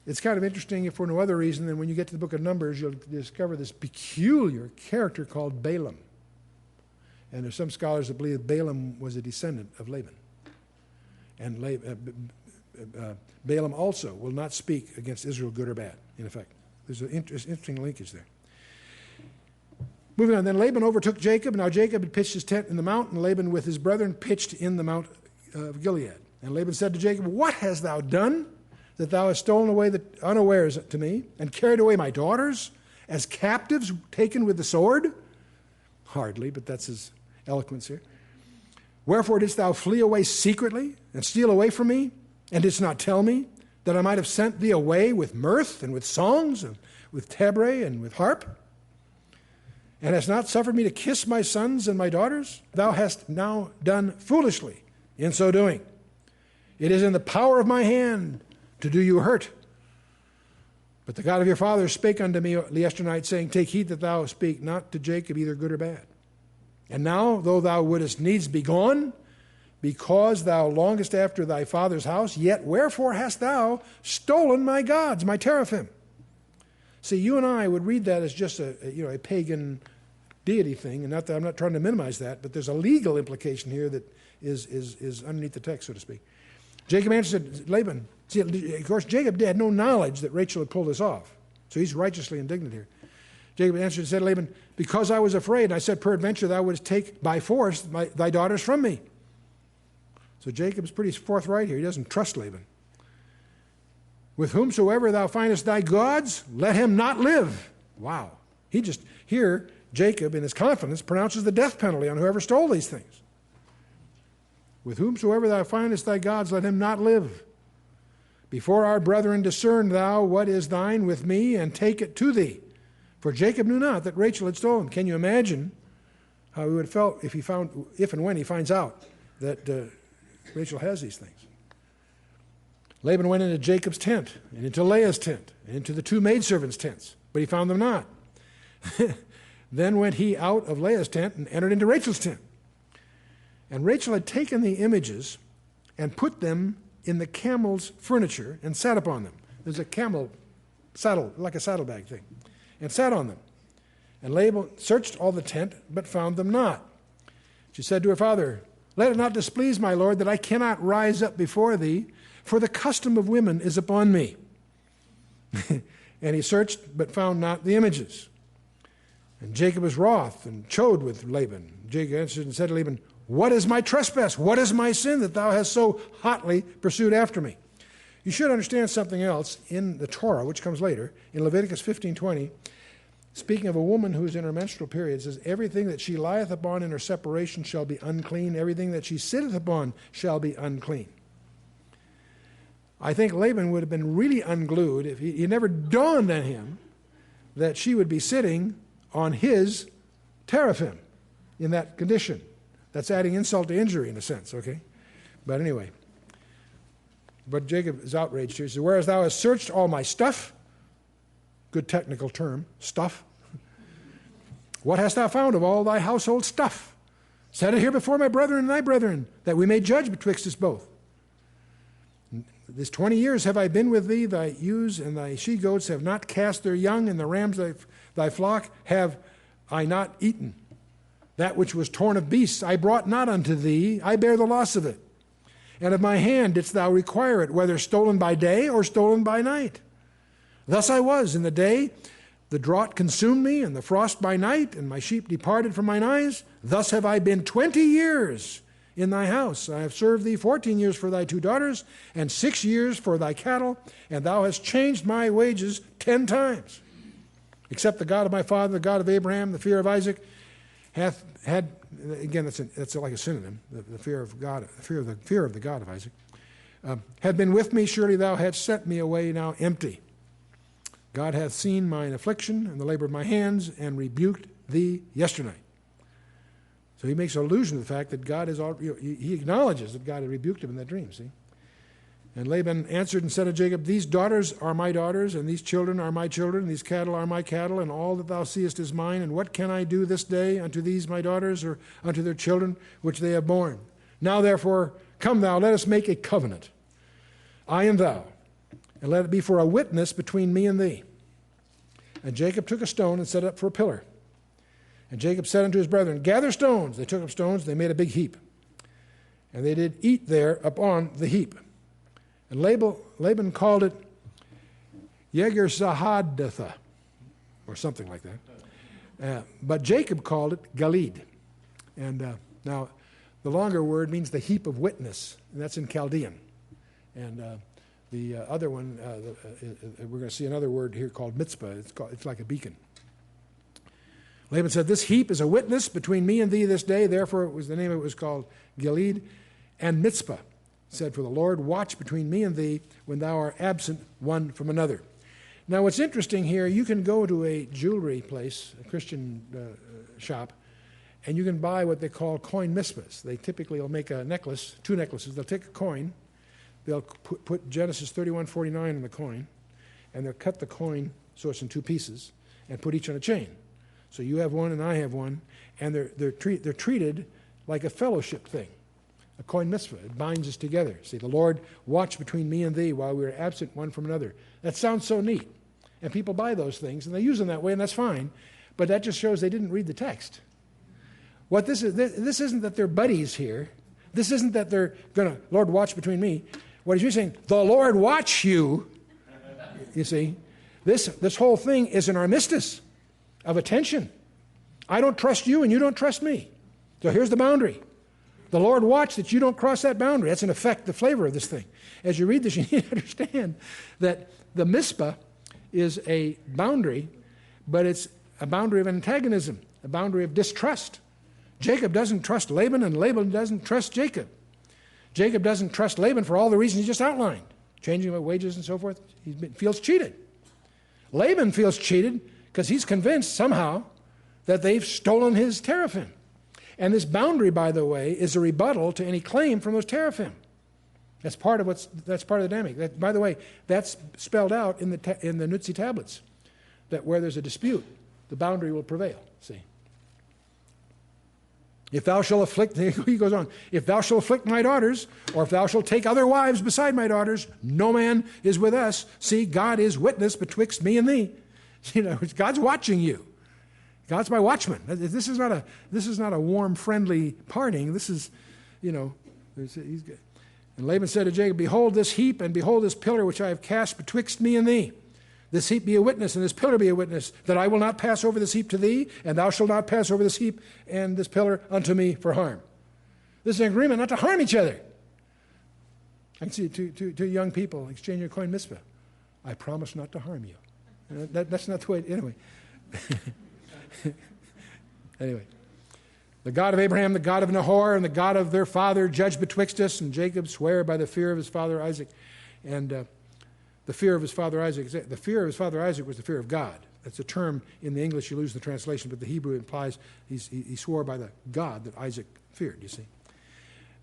It's kind of interesting if for no other reason than when you get to the book of Numbers, you'll discover this peculiar character called Balaam. And there's some scholars that believe Balaam was a descendant of Laban. And Balaam also will not speak against Israel good or bad, in effect. There's an interesting linkage there. Moving on, then Laban overtook Jacob. Now Jacob had pitched his tent in the mount, and Laban with his brethren pitched in the Mount of Gilead. And Laban said to Jacob, What hast thou done, that thou hast stolen away unawares to me, and carried away my daughters as captives taken with the sword? Hardly, but that's his eloquence here. Wherefore didst thou flee away secretly, and steal away from me, and didst not tell me, that I might have sent thee away with mirth, and with songs, and with tabret, and with harp? And hast not suffered me to kiss my sons and my daughters? Thou hast now done foolishly in so doing. It is in the power of my hand to do you hurt. But the God of your fathers spake unto me yesternight, saying, Take heed that thou speak not to Jacob either good or bad. And now, though thou wouldest needs be gone, because thou longest after thy father's house, yet wherefore hast thou stolen my gods, my Teraphim? See, you and I would read that as just a pagan deity thing, and I'm not trying to minimize that, but there's a legal implication here that is underneath the text, so to speak. Jacob answered Laban. See, of course, Jacob had no knowledge that Rachel had pulled this off, so he's righteously indignant here. Jacob answered and said to Laban, Because I was afraid, and I said, Peradventure thou wouldst take by force thy daughters from me. So Jacob's pretty forthright here. He doesn't trust Laban. With whomsoever thou findest thy gods, let him not live. Wow. Here, Jacob, in his confidence, pronounces the death penalty on whoever stole these things. With whomsoever thou findest thy gods, let him not live. Before our brethren discern thou what is thine with me, and take it to thee. For Jacob knew not that Rachel had stolen. Can you imagine how he would have felt if and when he finds out that Rachel has these things? Laban went into Jacob's tent, and into Leah's tent, and into the two maidservants' tents, but he found them not. Then went he out of Leah's tent and entered into Rachel's tent. And Rachel had taken the images and put them in the camel's furniture and sat upon them. There's a camel saddle, like a saddlebag thing, and sat on them. And Laban searched all the tent, but found them not. She said to her father, Let it not displease my lord that I cannot rise up before thee, for the custom of women is upon me. And he searched, but found not the images. And Jacob was wroth and chode with Laban. Jacob answered and said to Laban, What is my trespass? What is my sin that thou hast so hotly pursued after me? You should understand something else in the Torah, which comes later, in Leviticus 15:20. Speaking of a woman who is in her menstrual period, it says, Everything that she lieth upon in her separation shall be unclean. Everything that she sitteth upon shall be unclean. I think Laban would have been really unglued if he never dawned on him that she would be sitting on his teraphim in that condition. That's adding insult to injury in a sense, okay? But anyway. But Jacob is outraged here. He says, Whereas thou hast searched all my stuff, good technical term, stuff, What hast thou found of all thy household stuff? Set it here before my brethren and thy brethren, that we may judge betwixt us both. This 20 years have I been with thee, thy ewes and thy she-goats have not cast their young, and the rams of thy flock have I not eaten. That which was torn of beasts I brought not unto thee, I bear the loss of it. And of my hand didst thou require it, whether stolen by day or stolen by night. Thus I was in the day, the drought consumed me, and the frost by night, and my sheep departed from mine eyes. Thus have I been 20 years in thy house. I have served thee 14 years for thy 2 daughters, and 6 years for thy cattle, and thou hast changed my wages 10 times. Except the God of my father, the God of Abraham, the fear of Isaac, hath had, again, that's like a synonym, the fear of God, the fear of the God of Isaac, had been with me, surely thou hadst sent me away now empty. God hath seen mine affliction and the labor of my hands, and rebuked thee yesternight. So he makes allusion to the fact that God is, he acknowledges that God had rebuked him in that dream, see? And Laban answered and said to Jacob, these daughters are my daughters, and these children are my children, and these cattle are my cattle, and all that thou seest is mine. And what can I do this day unto these my daughters, or unto their children which they have borne? Now therefore, come thou, let us make a covenant, I and thou, and let it be for a witness between me and thee. And Jacob took a stone and set it up for a pillar. And Jacob said unto his brethren, gather stones. They took up stones, they made a big heap. And they did eat there upon the heap. And Laban called it Yegar-Zahadatha, or something like that. But Jacob called it Gilead. And now, the longer word means the heap of witness, and that's in Chaldean. And the other one, we're going to see another word here called Mitzpah. It's like a beacon. Laban said, this heap is a witness between me and thee this day. Therefore, the name of it was called Gilead. And Mitzpah said, for the Lord watch between me and thee when thou art absent one from another. Now, what's interesting here, you can go to a jewelry place, a Christian shop, and you can buy what they call coin mitzvahs. They typically will make a necklace, 2 necklaces. They'll take a coin. They'll put Genesis 31:49 in the coin, and they'll cut the coin so it's in 2 pieces and put each on a chain. So you have one and I have one, and they're treated like a fellowship thing, a coin mitzvah. It binds us together. See, the Lord watch between me and thee while we are absent one from another. That sounds so neat. And people buy those things, and they use them that way, and that's fine. But that just shows they didn't read the text. What this isn't that they're buddies here. This isn't that they're going to, Lord, watch between me. What is you saying? The Lord watch you. You see, this whole thing is an armistice of attention. I don't trust you, and you don't trust me. So here's the boundary. The Lord watch that you don't cross that boundary. That's in effect the flavor of this thing. As you read this, you need to understand that the Mizpah is a boundary, but it's a boundary of antagonism, a boundary of distrust. Jacob doesn't trust Laban, and Laban doesn't trust Jacob. Jacob doesn't trust Laban for all the reasons he just outlined, changing of wages and so forth. He feels cheated. Laban feels cheated because he's convinced somehow that they've stolen his teraphim. And this boundary, by the way, is a rebuttal to any claim from those teraphim. That's part of the dynamic. By the way, that's spelled out in the Nutzi tablets, that where there's a dispute, the boundary will prevail. See, if thou shalt afflict, he goes on, if thou shalt afflict my daughters, or if thou shalt take other wives beside my daughters, no man is with us. See, God is witness betwixt me and thee. You know, God's watching you. God's my watchman. This is not a warm, friendly parting. This is, you know, he's good. And Laban said to Jacob, behold this heap, and behold this pillar which I have cast betwixt me and thee. This heap be a witness, and this pillar be a witness, that I will not pass over this heap to thee, and thou shalt not pass over this heap and this pillar unto me for harm. This is an agreement not to harm each other. I can see two young people exchanging a coin mitzvah. I promise not to harm you. That's not the way, anyway. Anyway. The God of Abraham, the God of Nahor, and the God of their father judge betwixt us, and Jacob sware by the fear of his father Isaac. And the fear of his father Isaac was the fear of God. That's a term in the English, you lose the translation, but the Hebrew implies he swore by the God that Isaac feared, you see.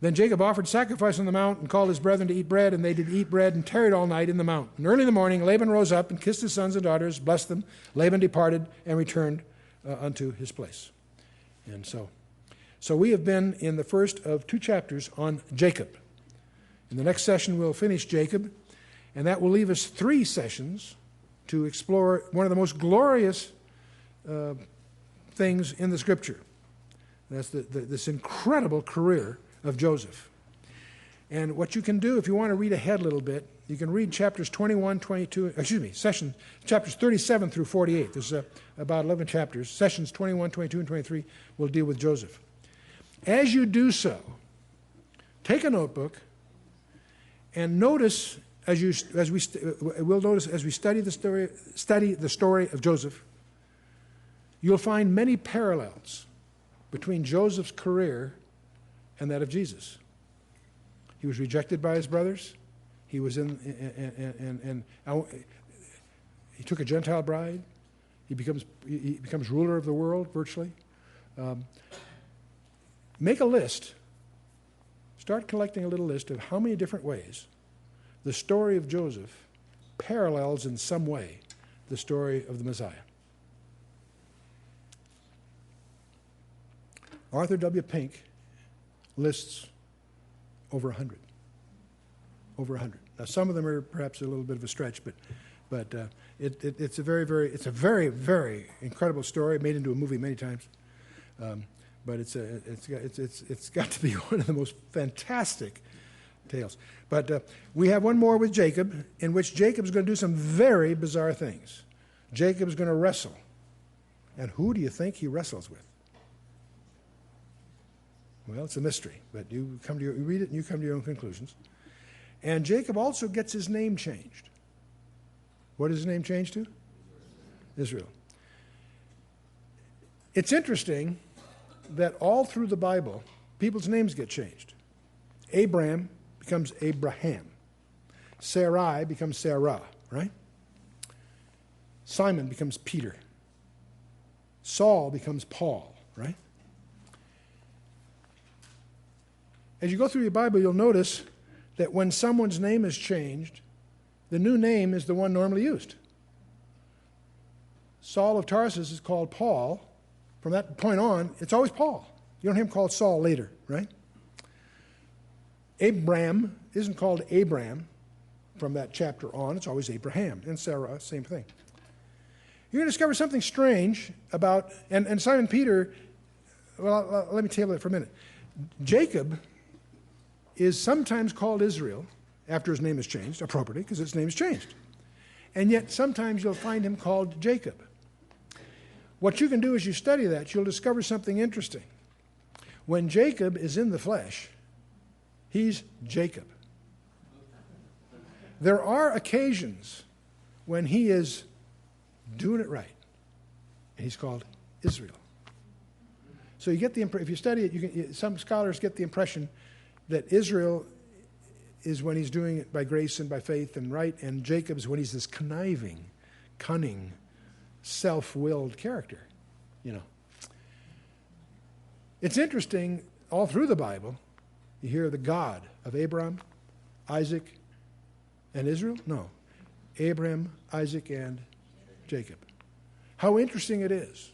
Then Jacob offered sacrifice on the mount and called his brethren to eat bread, and they did eat bread and tarried all night in the mount. And early in the morning Laban rose up and kissed his sons and daughters, blessed them. Laban departed and returned unto his place. And so we have been in the first of 2 chapters on Jacob. In the next session, we'll finish Jacob, and that will leave us 3 sessions to explore one of the most glorious things in the Scripture. That's this incredible career of Joseph. And what you can do, if you want to read ahead a little bit, you can read chapters 21, 22, chapters 37 through 48. There's about 11 chapters. Sessions 21, 22, and 23 will deal with Joseph. As you do so, take a notebook and notice as we study the story of Joseph, you'll find many parallels between Joseph's career and that of Jesus. He was rejected by his brothers. He was he took a Gentile bride. He becomes ruler of the world virtually. Make a list. Start collecting a little list of how many different ways the story of Joseph parallels in some way the story of the Messiah. Arthur W. Pink lists over 100. Over 100. Now, some of them are perhaps a little bit of a stretch, but it's a very, very incredible story, made into a movie many times. But it's got to be one of the most fantastic tales. But we have one more with Jacob, in which Jacob's going to do some very bizarre things. Jacob's going to wrestle. And who do you think he wrestles with? Well, it's a mystery, but you read it and you come to your own conclusions. And Jacob also gets his name changed. What is his name changed to? Israel. It's interesting that all through the Bible, people's names get changed. Abraham becomes Abraham. Sarai becomes Sarah, right? Simon becomes Peter. Saul becomes Paul, right? As you go through your Bible, you'll notice that when someone's name is changed, the new name is the one normally used. Saul of Tarsus is called Paul. From that point on, it's always Paul. You don't hear him called Saul later, right? Abram isn't called Abram from that chapter on. It's always Abraham. And Sarah, same thing. You're going to discover something strange about, and Simon Peter, well, let me table that for a minute. Jacob is sometimes called Israel after his name is changed, appropriately, because his name is changed. And yet sometimes you'll find him called Jacob. What you can do as you study that, you'll discover something interesting. When Jacob is in the flesh, he's Jacob. There are occasions when he is doing it right, and he's called Israel. So you get if you study it, some scholars get the impression that Israel is when he's doing it by grace and by faith and right, and Jacob is when he's this conniving, cunning, self-willed character, It's interesting, all through the Bible, you hear the God of Abraham, Isaac, and Israel? No. Abraham, Isaac, and Jacob. How interesting it is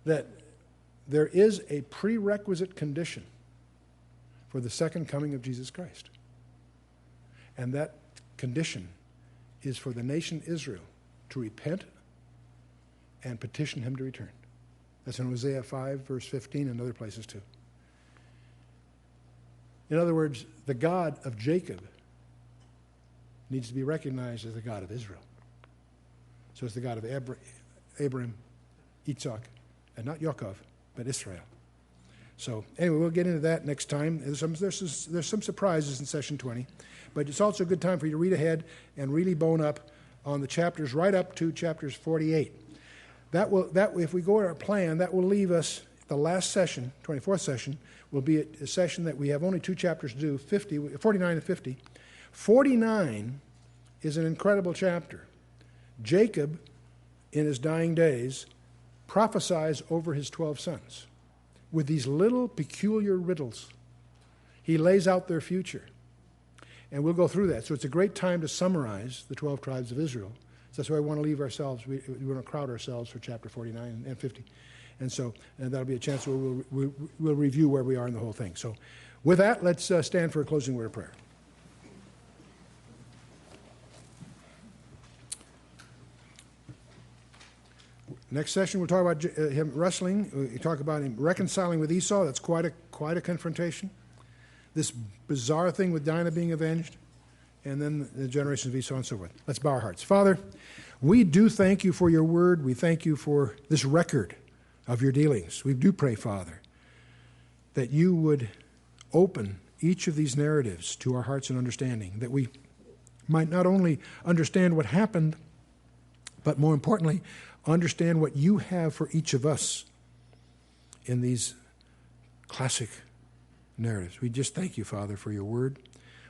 that there is a prerequisite condition for the second coming of Jesus Christ. And that condition is for the nation Israel to repent and petition him to return. That's in Hosea 5, verse 15, and other places too. In other words, the God of Jacob needs to be recognized as the God of Israel. So it's the God of Abraham, Yitzhak, and not Yaakov, but Israel. So anyway, we'll get into that next time. There's some surprises in session 20, but it's also a good time for you to read ahead and really bone up on the chapters right up to chapters 48. If we go to our plan, that will leave us, the last session, 24th session, will be a session that we have only 2 chapters to do, 49 and 50. 49 is an incredible chapter. Jacob, in his dying days, prophesies over his 12 sons with these little peculiar riddles. He lays out their future. And we'll go through that. So it's a great time to summarize the 12 tribes of Israel So that's why we want to leave ourselves. We want to crowd ourselves for chapter 49 and 50. And so that'll be a chance where we'll review where we are in the whole thing. So with that, let's stand for a closing word of prayer. Next session, we'll talk about him wrestling. We talk about him reconciling with Esau. That's quite a confrontation. This bizarre thing with Dinah being avenged, and then the generations of Esau and so forth. Let's bow our hearts. Father, we do thank you for your word. We thank you for this record of your dealings. We do pray, Father, that you would open each of these narratives to our hearts and understanding, that we might not only understand what happened, but more importantly, understand what you have for each of us in these classic narratives. We just thank you, Father, for your word.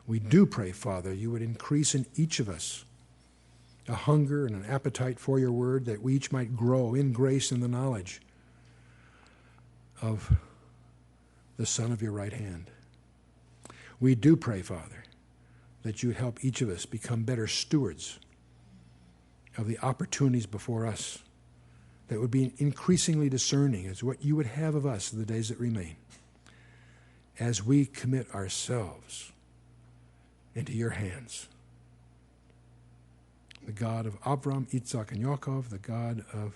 We do pray, Father, you would increase in each of us a hunger and an appetite for your word, that we each might grow in grace and the knowledge of the Son of your right hand. We do pray, Father, that you would help each of us become better stewards of the opportunities before us, that would be increasingly discerning as what you would have of us in the days that remain, as we commit ourselves into your hands. The God of Abraham, Isaac, and Yaakov, the God of